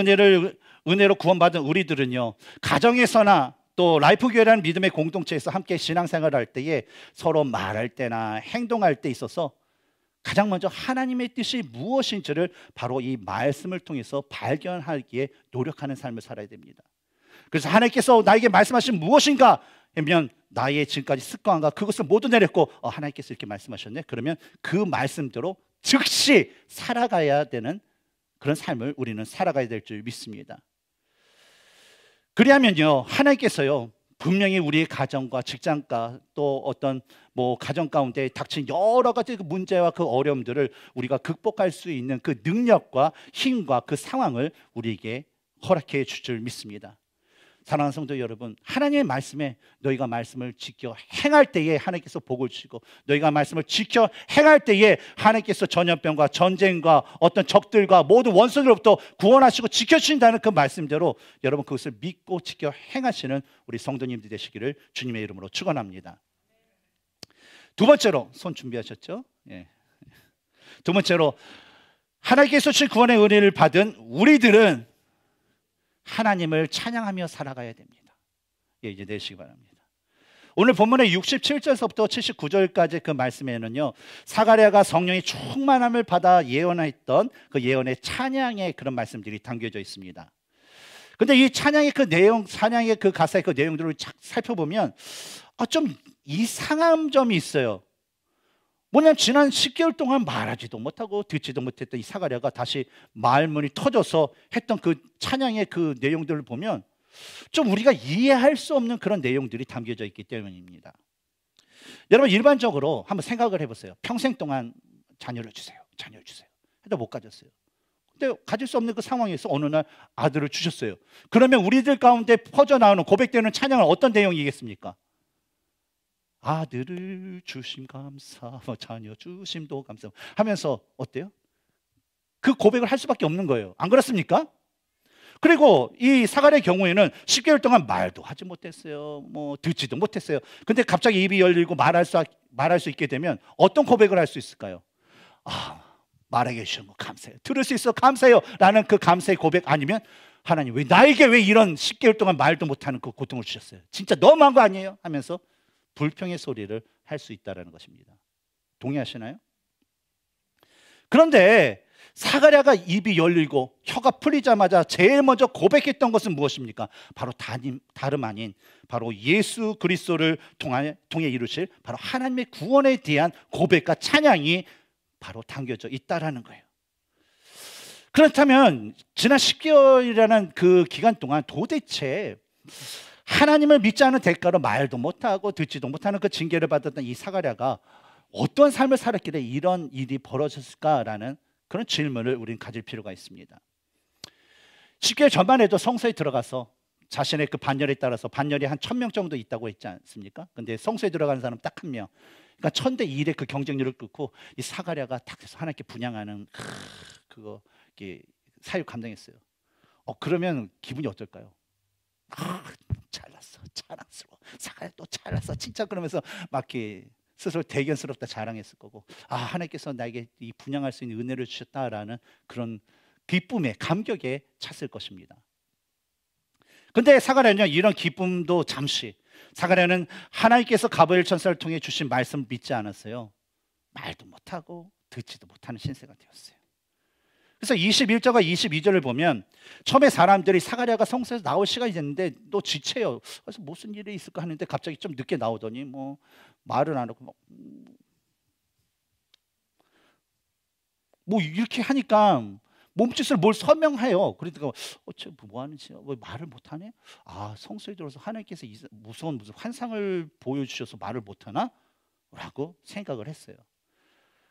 은혜로 구원받은 우리들은요, 가정에서나 또 라이프교회라는 믿음의 공동체에서 함께 신앙생활을 할 때에 서로 말할 때나 행동할 때 있어서 가장 먼저 하나님의 뜻이 무엇인지를 바로 이 말씀을 통해서 발견하기에 노력하는 삶을 살아야 됩니다. 그래서 하나님께서 나에게 말씀하신 무엇인가 하면 나의 지금까지 습관과 그것을 모두 내렸고 하나님께서 이렇게 말씀하셨네. 그러면 그 말씀대로 즉시 살아가야 되는 그런 삶을 우리는 살아가야 될 줄 믿습니다. 그리하면요, 하나님께서요 분명히 우리의 가정과 직장과 또 어떤 가정 가운데 닥친 여러 가지 그 문제와 그 어려움들을 우리가 극복할 수 있는 그 능력과 힘과 그 상황을 우리에게 허락해 줄 줄 믿습니다. 사랑하는 성도 여러분, 하나님의 말씀에 너희가 말씀을 지켜 행할 때에 하나님께서 복을 주시고 너희가 말씀을 지켜 행할 때에 하나님께서 전염병과 전쟁과 어떤 적들과 모든 원수들로부터 구원하시고 지켜주신다는 그 말씀대로 여러분 그것을 믿고 지켜 행하시는 우리 성도님들 되시기를 주님의 이름으로 축원합니다. 두 번째로, 손 준비하셨죠? 예. 두 번째로, 하나님께서 주신 구원의 은혜를 받은 우리들은 하나님을 찬양하며 살아가야 됩니다. 예, 이제 내시기 바랍니다. 오늘 본문의 67절서부터 79절까지 그 말씀에는요, 사가랴가 성령의 충만함을 받아 예언했던 그 예언의 찬양의 그런 말씀들이 담겨져 있습니다. 근데 이 찬양의 그 내용, 찬양의 그 가사의 그 내용들을 살펴보면 좀 이상한 점이 있어요. 뭐냐면 지난 10개월 동안 말하지도 못하고 듣지도 못했던 이 사가랴가 다시 말문이 터져서 했던 그 찬양의 그 내용들을 보면 좀 우리가 이해할 수 없는 그런 내용들이 담겨져 있기 때문입니다. 여러분 일반적으로 한번 생각을 해보세요. 평생 동안 자녀를 주세요. 자녀를 주세요. 해도 못 가졌어요. 근데 가질 수 없는 그 상황에서 어느 날 아들을 주셨어요. 그러면 우리들 가운데 퍼져나오는 고백되는 찬양은 어떤 내용이겠습니까? 아들을 주심 감사, 자녀 주심도 감사 하면서 어때요? 그 고백을 할 수밖에 없는 거예요. 안 그렇습니까? 그리고 이 사가랴의 경우에는 10개월 동안 말도 하지 못했어요. 듣지도 못했어요. 근데 갑자기 입이 열리고 말할 수 있게 되면 어떤 고백을 할 수 있을까요? 말하게 해주신 거 감사해요. 들을 수 있어 감사해요 라는 그 감사의 고백, 아니면 하나님 나에게 왜 이런 10개월 동안 말도 못하는 그 고통을 주셨어요? 진짜 너무한 거 아니에요? 하면서 불평의 소리를 할 수 있다는 것입니다. 동의하시나요? 그런데 사가랴가 입이 열리고 혀가 풀리자마자 제일 먼저 고백했던 것은 무엇입니까? 바로 다름 아닌 바로 예수 그리스도를 통해 이루실 바로 하나님의 구원에 대한 고백과 찬양이 바로 담겨져 있다라는 거예요. 그렇다면 지난 10개월이라는 그 기간 동안 도대체 하나님을 믿지 않은 대가로 말도 못하고 듣지도 못하는 그 징계를 받았던 이 사가랴가 어떤 삶을 살았길래 이런 일이 벌어졌을까라는 그런 질문을 우리는 가질 필요가 있습니다. 10개월 전반에도 성소에 들어가서 자신의 그 반열에 따라서 반열이 한 1000명 정도 있다고 했지 않습니까? 근데 성소에 들어가는 사람 딱 한 명. 그러니까 1000대 1의 그 경쟁률을 끊고 이 사가랴가 딱 해서 하나님께 분향하는 그거 사유 감당했어요. 그러면 기분이 어떨까요? 잘났어, 자랑스러워. 사가랴 또 잘났어, 진짜. 그러면서 막 이렇게 스스로 대견스럽다 자랑했을 거고, 하나님께서 나에게 이 분향할 수 있는 은혜를 주셨다라는 그런 기쁨에 감격에 찼을 것입니다. 근데 사가랴는요, 이런 기쁨도 잠시, 사가랴는 하나님께서 가브리엘 천사를 통해 주신 말씀을 믿지 않았어요. 말도 못하고 듣지도 못하는 신세가 되었어요. 그래서 21절과 22절을 보면 처음에 사람들이 사가랴가 성소에서 나올 시간이 됐는데 또 지체요. 그래서 무슨 일이 있을까 하는데 갑자기 좀 늦게 나오더니 뭐 말을 안 하고 뭐 이렇게 하니까 몸짓을 뭘 설명해요. 그러니까 어째 뭐 하는지, 왜 말을 못하네? 성소에 들어서 하나님께서 무슨 환상을 보여주셔서 말을 못하나? 라고 생각을 했어요.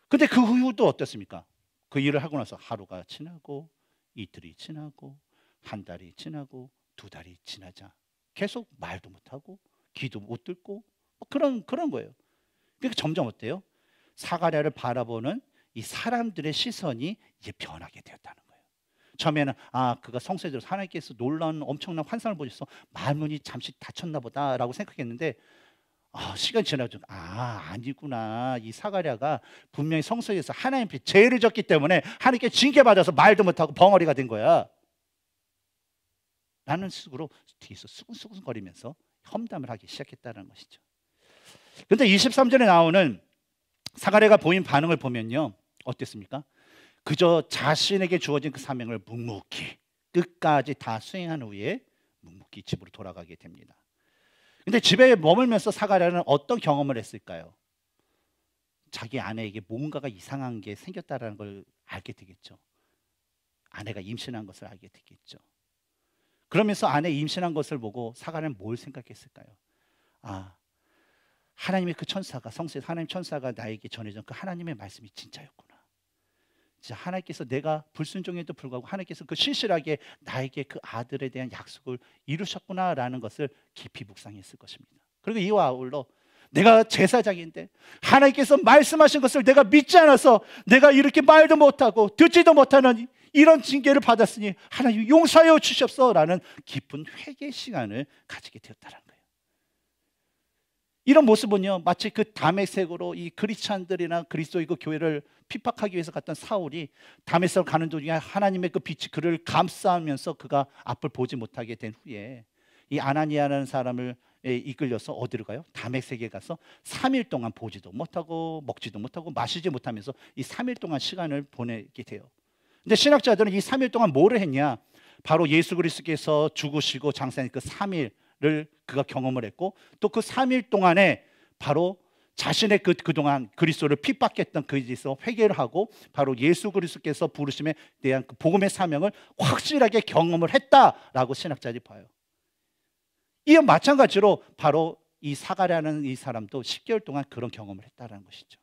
근데 그 후도 어떻습니까? 그 일을 하고 나서 하루가 지나고 이틀이 지나고 한 달이 지나고 두 달이 지나자 계속 말도 못하고 귀도 못 듣고 그런 거예요. 그러니까 점점 어때요? 사가랴를 바라보는 이 사람들의 시선이 이제 변하게 되었다는 거예요. 처음에는 그가 성소에 들어서 하나님께서 놀라운 엄청난 환상을 보셔서 말문이 잠시 닫혔나 보다라고 생각했는데 시간이 지나죠. 아니구나. 이 사가랴가 분명히 성소에서 하나님 앞에 죄를 졌기 때문에 하나님께 징계받아서 말도 못하고 벙어리가 된 거야 라는 식으로 뒤에서 수근수근거리면서 험담을 하기 시작했다는 것이죠. 그런데 23절에 나오는 사가랴가 보인 반응을 보면요, 어땠습니까? 그저 자신에게 주어진 그 사명을 묵묵히 끝까지 다 수행한 후에 묵묵히 집으로 돌아가게 됩니다. 근데 집에 머물면서 사가랴는 어떤 경험을 했을까요? 자기 아내에게 뭔가가 이상한 게 생겼다는 걸 알게 되겠죠. 아내가 임신한 것을 알게 되겠죠. 그러면서 아내 임신한 것을 보고 사가랴는 뭘 생각했을까요? 하나님의 그 천사가, 성소에서 하나님 천사가 나에게 전해준 그 하나님의 말씀이 진짜였구나. 진짜 하나님께서 내가 불순종에도 불구하고 하나님께서 그 신실하게 나에게 그 아들에 대한 약속을 이루셨구나라는 것을 깊이 묵상했을 것입니다. 그리고 이와 아울러 내가 제사장인데 하나님께서 말씀하신 것을 내가 믿지 않아서 내가 이렇게 말도 못하고 듣지도 못하는 이런 징계를 받았으니 하나님 용서하여 주시옵소서라는 깊은 회개 시간을 가지게 되었다는 거예요. 이런 모습은요, 마치 그 다메섹으로 이 크리스찬들이나 그리스도의 그 교회를 핍박하기 위해서 갔던 사울이 다메섹으로 가는 도중에 하나님의 그 빛이 그를 감싸면서 그가 앞을 보지 못하게 된 후에 이 아나니아라는 사람을 이끌려서 어디로 가요? 다메섹에 가서 3일 동안 보지도 못하고 먹지도 못하고 마시지 못하면서 이 3일 동안 시간을 보내게 돼요. 근데 신학자들은 이 3일 동안 뭐를 했냐? 바로 예수 그리스도께서 죽으시고 장사한 그 3일을 그가 경험을 했고, 또 그 3일 동안에 바로 자신의 그동안 그리스도를 핍박했던 그에서 회개를 하고 바로 예수 그리스도께서 부르심에 대한 그 복음의 사명을 확실하게 경험을 했다라고 신학자들이 봐요. 이와 마찬가지로 바로 이 사가랴는 이 사람도 10개월 동안 그런 경험을 했다는 것이죠.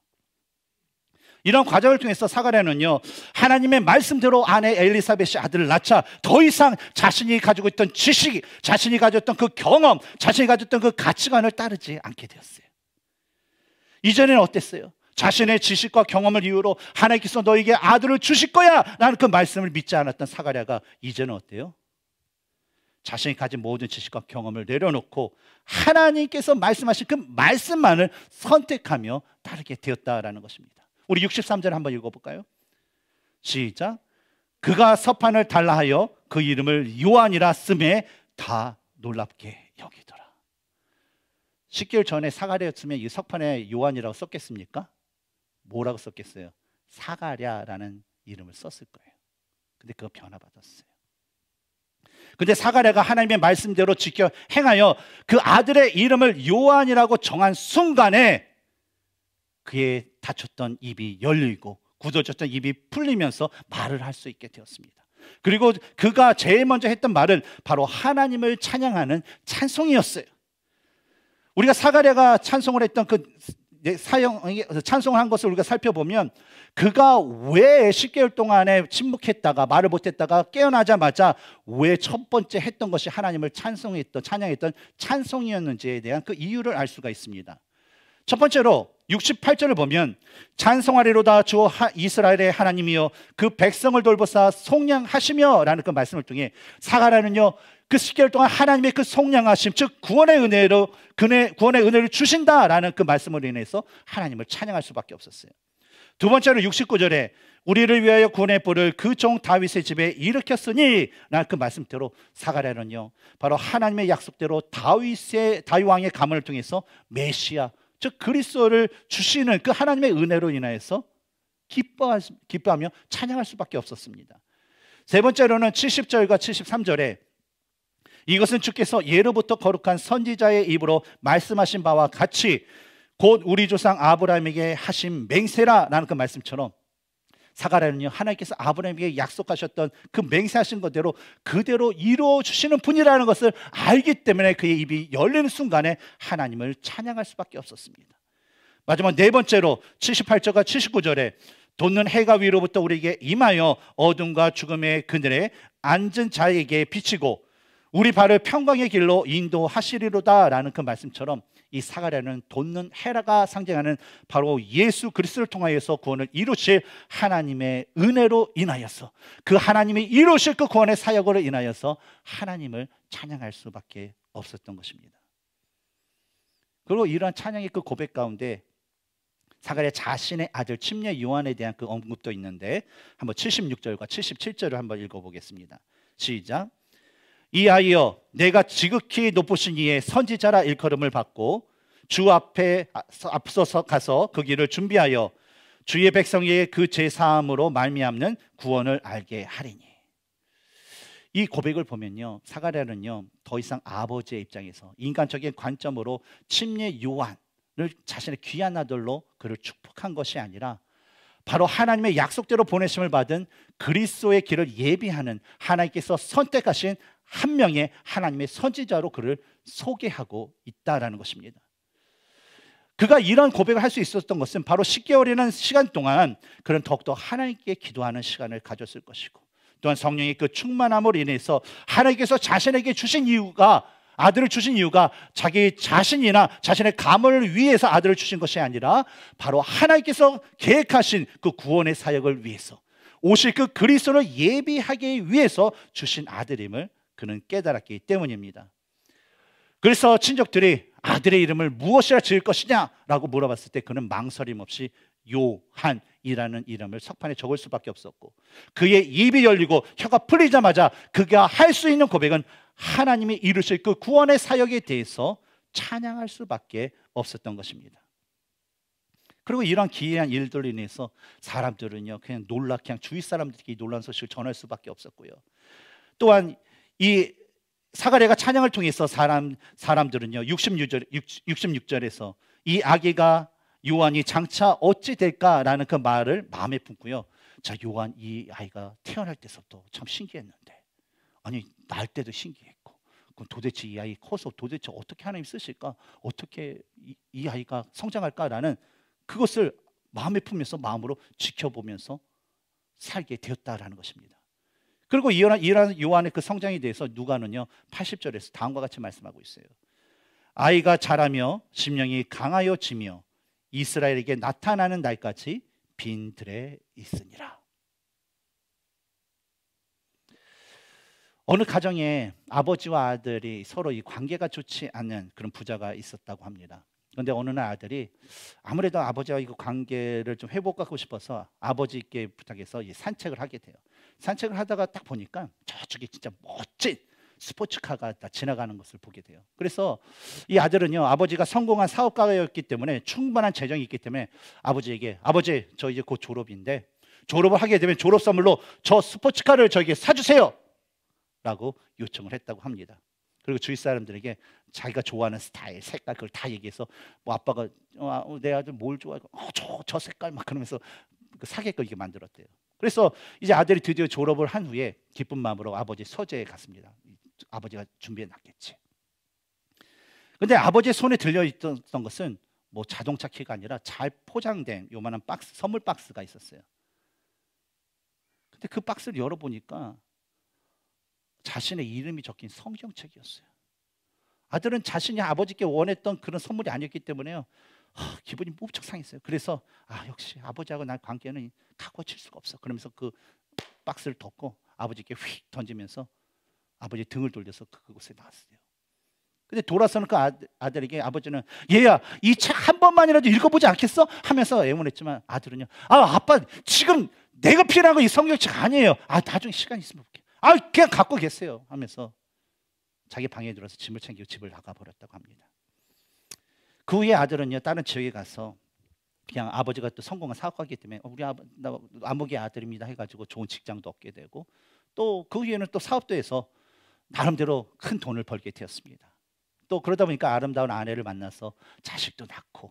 이런 과정을 통해서 사가랴는요, 하나님의 말씀대로 아내 엘리사벳이 아들을 낳자 더 이상 자신이 가지고 있던 지식, 자신이 가졌던 그 경험, 자신이 가졌던 그 가치관을 따르지 않게 되었어요. 이전에는 어땠어요? 자신의 지식과 경험을 이유로 하나님께서 너에게 아들을 주실 거야 라는 그 말씀을 믿지 않았던 사가랴가 이제는 어때요? 자신이 가진 모든 지식과 경험을 내려놓고 하나님께서 말씀하신 그 말씀만을 선택하며 따르게 되었다라는 것입니다. 우리 63절 한번 읽어볼까요? 시작. 그가 서판을 달라하여 그 이름을 요한이라 쓰매 다 놀랍게 여기더라. 10개월 전에 사가랴였으면 이 석판에 요한이라고 썼겠습니까? 뭐라고 썼겠어요? 사가랴라는 이름을 썼을 거예요. 근데 그거 변화받았어요. 근데 사가랴가 하나님의 말씀대로 지켜 행하여 그 아들의 이름을 요한이라고 정한 순간에 그의 닫혔던 입이 열리고 굳어졌던 입이 풀리면서 말을 할 수 있게 되었습니다. 그리고 그가 제일 먼저 했던 말은 바로 하나님을 찬양하는 찬송이었어요. 우리가 사가랴가 찬송을 했던 그 찬송을 한 것을 우리가 살펴보면 그가 왜 10개월 동안에 침묵했다가 말을 못했다가 깨어나자마자 왜 첫 번째 했던 것이 하나님을 찬양했던 찬송이었는지에 대한 그 이유를 알 수가 있습니다. 첫 번째로 68절을 보면 찬송하리로다 주 이스라엘의 하나님이여 그 백성을 돌보사 속량하시며 라는 그 말씀을 통해 사가랴는요 그 10개월 동안 하나님의 그 속량하심, 즉 구원의 은혜를 주신다라는 그 말씀으로 인해서 하나님을 찬양할 수밖에 없었어요. 두 번째로 69절에 우리를 위하여 구원의 뿔을 그 종 다윗의 집에 일으켰으니 라는 그 말씀대로 사가랴는요 바로 하나님의 약속대로 다윗 왕의 가문을 통해서 메시아, 즉 그리스도를 주시는 그 하나님의 은혜로 인하여서 기뻐하며 찬양할 수밖에 없었습니다. 세 번째로는 70절과 73절에 이것은 주께서 예로부터 거룩한 선지자의 입으로 말씀하신 바와 같이 곧 우리 조상 아브라함에게 하신 맹세라라는 그 말씀처럼 사가랴는요 하나님께서 아브라함에게 약속하셨던 그 맹세하신 것대로 그대로 이루어 주시는 분이라는 것을 알기 때문에 그의 입이 열리는 순간에 하나님을 찬양할 수밖에 없었습니다. 마지막 네 번째로 78절과 79절에 돋는 해가 위로부터 우리에게 임하여 어둠과 죽음의 그늘에 앉은 자에게 비치고 우리 발을 평강의 길로 인도하시리로다 라는 그 말씀처럼 이 사가랴는 돋는 헤라가 상징하는 바로 예수 그리스도를 통하여서 구원을 이루실 하나님의 은혜로 인하여서 그 하나님이 이루실 그 구원의 사역으로 인하여서 하나님을 찬양할 수밖에 없었던 것입니다. 그리고 이러한 찬양의 그 고백 가운데 사가랴 자신의 아들 침례 요한에 대한 그 언급도 있는데 한번 76절과 77절을 한번 읽어보겠습니다. 시작. 이 아이여 내가 지극히 높으신 이의 선지자라 일컬음을 받고 주 앞에 앞서서 가서 그 길을 준비하여 주의 백성의 그 제사함으로 말미암는 구원을 알게 하리니. 이 고백을 보면요 사가랴는요 더 이상 아버지의 입장에서 인간적인 관점으로 침례 요한을 자신의 귀한 아들로 그를 축복한 것이 아니라 바로 하나님의 약속대로 보내심을 받은 그리스도의 길을 예비하는 하나님께서 선택하신 한 명의 하나님의 선지자로 그를 소개하고 있다라는 것입니다. 그가 이런 고백을 할 수 있었던 것은 바로 10개월이라는 시간 동안 그는 더욱더 하나님께 기도하는 시간을 가졌을 것이고 또한 성령의 그 충만함으로 인해서 하나님께서 자신에게 주신 이유가 아들을 주신 이유가 자기 자신이나 자신의 가문을 위해서 아들을 주신 것이 아니라 바로 하나님께서 계획하신 그 구원의 사역을 위해서 오실 그 그리스도를 예비하기 위해서 주신 아들임을 그는 깨달았기 때문입니다. 그래서 친족들이 아들의 이름을 무엇이라 지을 것이냐라고 물어봤을 때 그는 망설임 없이 요한이라는 이름을 석판에 적을 수밖에 없었고 그의 입이 열리고 혀가 풀리자마자 그가 할 수 있는 고백은 하나님이 이루실 그 구원의 사역에 대해서 찬양할 수밖에 없었던 것입니다. 그리고 이런 기이한 일들로 인해서 사람들은요 그냥 주위 사람들에게 놀라운 소식을 전할 수밖에 없었고요. 또한 이 사가랴가 찬양을 통해서 사람들은요 66절에서 이 아기가 요한이 장차 어찌 될까라는 그 말을 마음에 품고요. 자 요한 이 아이가 태어날 때부터 참 신기했는데 아니 날 때도 신기했고 그럼 도대체 이 아이 커서 도대체 어떻게 하나님 쓰실까? 어떻게 이 아이가 성장할까라는 그것을 마음에 품면서 마음으로 지켜보면서 살게 되었다라는 것입니다. 그리고 이러한 요한의 그 성장에 대해서 누가는요 80절에서 다음과 같이 말씀하고 있어요. 아이가 자라며 심령이 강하여지며 이스라엘에게 나타나는 날까지 빈들에 있으니라. 어느 가정에 아버지와 아들이 서로 이 관계가 좋지 않은 그런 부자가 있었다고 합니다. 그런데 어느 날 아들이 아무래도 아버지와 이 관계를 좀 회복하고 싶어서 아버지께 부탁해서 산책을 하게 돼요. 산책을 하다가 딱 보니까 저쪽에 진짜 멋진 스포츠카가 다 지나가는 것을 보게 돼요. 그래서 이 아들은요 아버지가 성공한 사업가였기 때문에 충분한 재정이 있기 때문에 아버지에게 아버지 저 이제 곧 졸업인데 졸업을 하게 되면 졸업 선물로 저 스포츠카를 저에게 사주세요 라고 요청을 했다고 합니다. 그리고 주위 사람들에게 자기가 좋아하는 스타일, 색깔 그걸 다 얘기해서 뭐 아빠가 내 아들 뭘 좋아하고 저 색깔 막 그러면서 사게끔 이렇게 만들었대요. 그래서 이제 아들이 드디어 졸업을 한 후에 기쁜 마음으로 아버지 서재에 갔습니다. 아버지가 준비해 놨겠지. 근데 아버지의 손에 들려 있던 것은 뭐 자동차 키가 아니라 잘 포장된 요만한 박스, 선물 박스가 있었어요. 근데 그 박스를 열어보니까 자신의 이름이 적힌 성경책이었어요. 아들은 자신이 아버지께 원했던 그런 선물이 아니었기 때문에요, 기분이 무척 상했어요. 그래서 역시 아버지하고 날 관계는 가꿔칠 수가 없어. 그러면서 그 박스를 덮고 아버지께 휙 던지면서 아버지 등을 돌려서 그곳에 나왔어요. 근데 돌아서는 그 아들에게 아버지는, 얘야, 이 책 한 번만이라도 읽어보지 않겠어? 하면서 애원했지만 아들은요, 아빠 지금 내가 필요한 거 이 성경책 아니에요. 나중에 시간 있으면 볼게. 그냥 갖고 계세요 하면서 자기 방에 들어서 짐을 챙기고 집을 나가버렸다고 합니다. 그 후에 아들은요, 다른 지역에 가서 그냥 아버지가 또 성공한 사업가이기 때문에 우리 아무개 아들입니다 해가지고 좋은 직장도 얻게 되고, 또 그 후에는 또 사업도 해서 나름대로 큰 돈을 벌게 되었습니다. 또 그러다 보니까 아름다운 아내를 만나서 자식도 낳고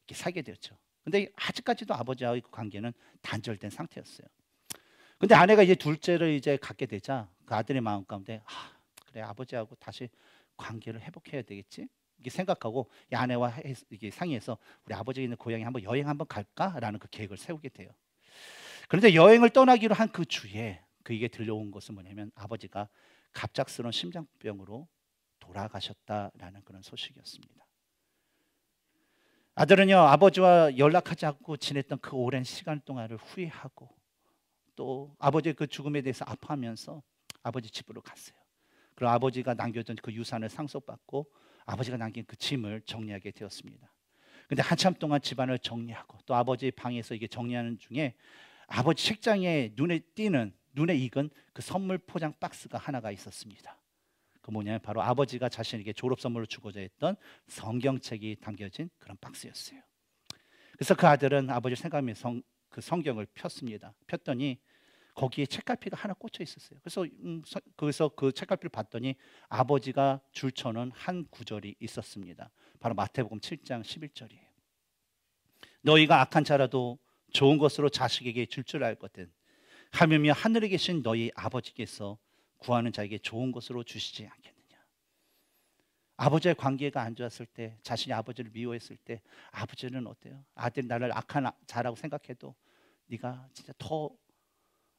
이렇게 살게 되었죠. 근데 아직까지도 아버지와의 그 관계는 단절된 상태였어요. 근데 아내가 이제 둘째를 이제 갖게 되자 그 아들의 마음 가운데, 그래, 아버지하고 다시 관계를 회복해야 되겠지 이렇게 생각하고 이 아내와 이게 상의해서 우리 아버지가 있는 고향에 한번 여행 한번 갈까라는 그 계획을 세우게 돼요. 그런데 여행을 떠나기로 한 그 주에 그에게 들려온 것은 뭐냐면 아버지가 갑작스러운 심장병으로 돌아가셨다라는 그런 소식이었습니다. 아들은요, 아버지와 연락하지 않고 지냈던 그 오랜 시간 동안을 후회하고 또 아버지의 그 죽음에 대해서 아파하면서 아버지 집으로 갔어요. 그리고 아버지가 남겨둔 그 유산을 상속받고 아버지가 남긴 그 짐을 정리하게 되었습니다. 근데 한참 동안 집안을 정리하고 또 아버지 방에서 이게 정리하는 중에 아버지 책장에 눈에 익은 그 선물 포장 박스가 하나가 있었습니다. 그 뭐냐면 바로 아버지가 자신에게 졸업 선물로 주고자 했던 성경책이 담겨진 그런 박스였어요. 그래서 그 아들은 아버지를 생각하면서 그 성경을 폈습니다. 폈더니 거기에 책갈피가 하나 꽂혀 있었어요. 그래서 그 책갈피를 봤더니 아버지가 줄쳐놓은 한 구절이 있었습니다. 바로 마태복음 7장 11절이에요. 너희가 악한 자라도 좋은 것으로 자식에게 줄 줄 알거든 하물며 하늘에 계신 너희 아버지께서 구하는 자에게 좋은 것으로 주시지 않겠느냐. 아버지의 관계가 안 좋았을 때, 자신이 아버지를 미워했을 때 아버지는 어때요? 아들이 나를 악한 자라고 생각해도 네가 진짜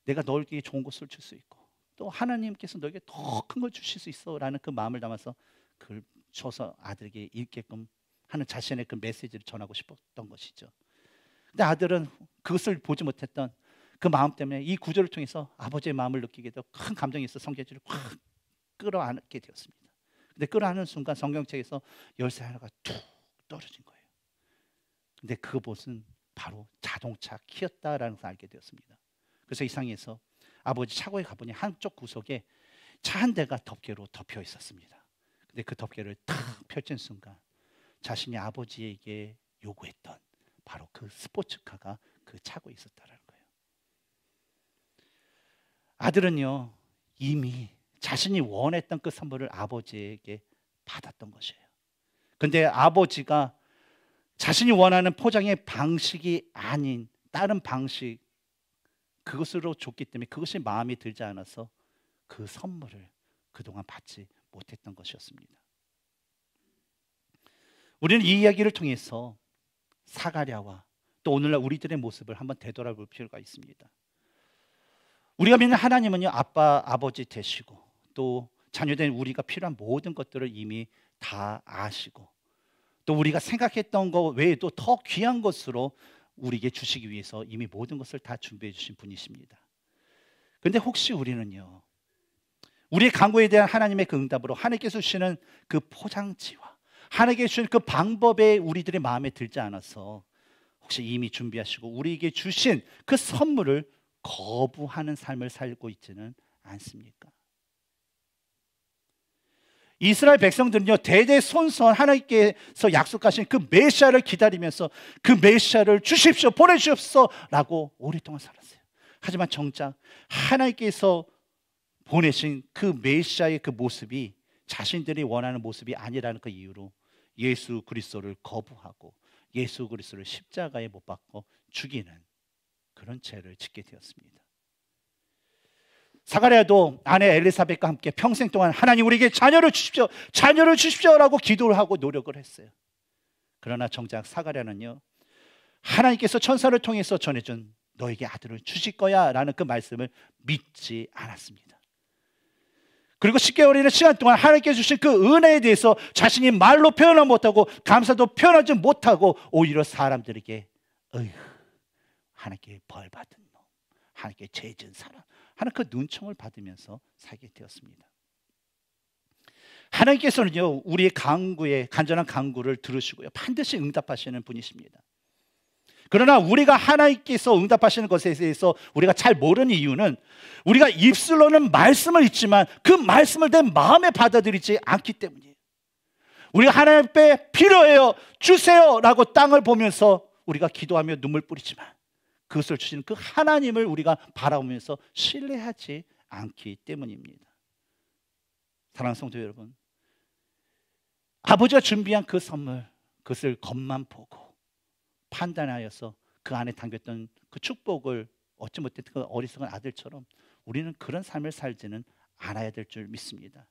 내가 너에게 좋은 것을 줄 수 있고 또 하나님께서 너에게 더 큰 걸 주실 수 있어 라는 그 마음을 담아서 그걸 줘서 아들에게 읽게끔 하는 자신의 그 메시지를 전하고 싶었던 것이죠. 근데 아들은 그것을 보지 못했던 그 마음 때문에 이 구절을 통해서 아버지의 마음을 느끼게 되고 큰 감정이 있어 성경책을 확 끌어안게 되었습니다. 근데 끌어안는 순간 성경책에서 열쇠 하나가 툭 떨어진 거예요. 근데 그것은 바로 자동차 키였다라는 것을 알게 되었습니다. 그래서 이상해서 아버지 차고에 가보니 한쪽 구석에 차 한 대가 덮개로 덮여 있었습니다. 근데 그 덮개를 탁 펼친 순간 자신이 아버지에게 요구했던 바로 그 스포츠카가 그 차고에 있었다라는 거예요. 아들은요, 이미 자신이 원했던 그 선물을 아버지에게 받았던 것이에요. 근데 아버지가 자신이 원하는 포장의 방식이 아닌 다른 방식, 그것으로 줬기 때문에 그것이 마음에 들지 않아서 그 선물을 그동안 받지 못했던 것이었습니다. 우리는 이 이야기를 통해서 사가랴와 또 오늘날 우리들의 모습을 한번 되돌아볼 필요가 있습니다. 우리가 믿는 하나님은요, 아빠, 아버지 되시고 또 자녀된 우리가 필요한 모든 것들을 이미 다 아시고 또 우리가 생각했던 것 외에도 더 귀한 것으로 우리에게 주시기 위해서 이미 모든 것을 다 준비해 주신 분이십니다. 그런데 혹시 우리는요, 우리의 간구에 대한 하나님의 그 응답으로 하나님께서 주시는 그 포장지와 하나님께서 주시는 그 방법에 우리들의 마음에 들지 않아서 혹시 이미 준비하시고 우리에게 주신 그 선물을 거부하는 삶을 살고 있지는 않습니까? 이스라엘 백성들은요, 대대손손 하나님께서 약속하신 그 메시아를 기다리면서 그 메시아를 주십시오, 보내주십시오라고 오랫동안 살았어요. 하지만 정작 하나님께서 보내신 그 메시아의 그 모습이 자신들이 원하는 모습이 아니라는 그 이유로 예수 그리스도를 거부하고 예수 그리스도를 십자가에 못 박고 죽이는 그런 죄를 짓게 되었습니다. 사가랴도 아내 엘리사벳과 함께 평생 동안 하나님 우리에게 자녀를 주십시오, 자녀를 주십시오라고 기도를 하고 노력을 했어요. 그러나 정작 사가랴는요, 하나님께서 천사를 통해서 전해준 너에게 아들을 주실 거야 라는 그 말씀을 믿지 않았습니다. 그리고 10개월이나 시간 동안 하나님께 주신 그 은혜에 대해서 자신이 말로 표현을 못하고 감사도 표현하지 못하고 오히려 사람들에게 어휴, 하나님께 벌 받은 놈, 하나님께 죄 지은 사람 하는 그 눈총을 받으면서 살게 되었습니다. 하나님께서는요, 우리의 간구에 간절한 간구를 들으시고요, 반드시 응답하시는 분이십니다. 그러나 우리가 하나님께서 응답하시는 것에 대해서 우리가 잘 모르는 이유는 우리가 입술로는 말씀을 읽지만 그 말씀을 내 마음에 받아들이지 않기 때문이에요. 우리가 하나님 앞에 필요해요, 주세요 라고 땅을 보면서 우리가 기도하며 눈물 뿌리지만 그것을 주시는 그 하나님을 우리가 바라보면서 신뢰하지 않기 때문입니다. 사랑하는 성도 여러분, 아버지가 준비한 그 선물, 그것을 겉만 보고 판단하여서 그 안에 담겼던 그 축복을 얻지 못했던 그 어리석은 아들처럼 우리는 그런 삶을 살지는 않아야 될 줄 믿습니다.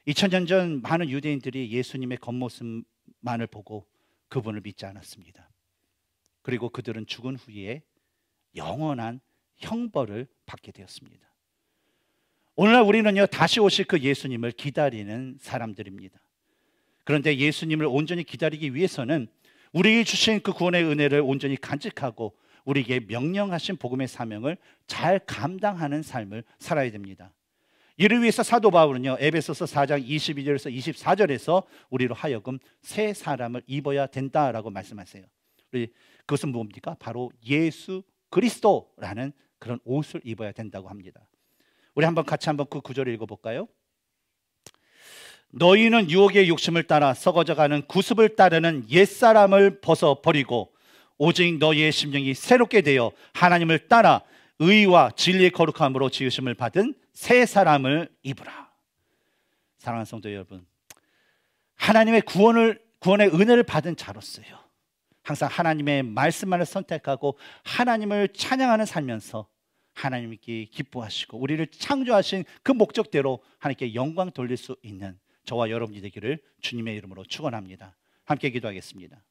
2000년 전 많은 유대인들이 예수님의 겉모습만을 보고 그분을 믿지 않았습니다. 그리고 그들은 죽은 후에 영원한 형벌을 받게 되었습니다. 오늘날 우리는요, 다시 오실 그 예수님을 기다리는 사람들입니다. 그런데 예수님을 온전히 기다리기 위해서는 우리에게 주신 그 구원의 은혜를 온전히 간직하고 우리에게 명령하신 복음의 사명을 잘 감당하는 삶을 살아야 됩니다. 이를 위해서 사도 바울은요, 에베소서 4장 22절에서 24절에서 우리로 하여금 새 사람을 입어야 된다라고 말씀하세요. 그것은 뭡니까? 바로 예수 그리스도라는 그런 옷을 입어야 된다고 합니다. 우리 같이 한번 그 구절을 읽어볼까요? 너희는 유혹의 욕심을 따라 썩어져가는 구습을 따르는 옛사람을 벗어버리고 오직 너희의 심령이 새롭게 되어 하나님을 따라 의와 진리의 거룩함으로 지으심을 받은 새 사람을 입으라. 사랑하는 성도 여러분, 하나님의 구원의 은혜를 받은 자로서요, 항상 하나님의 말씀만을 선택하고 하나님을 찬양하는 살면서 하나님께 기뻐하시고 우리를 창조하신 그 목적대로 하나님께 영광 돌릴 수 있는 저와 여러분이 되기를 주님의 이름으로 축원합니다. 함께 기도하겠습니다.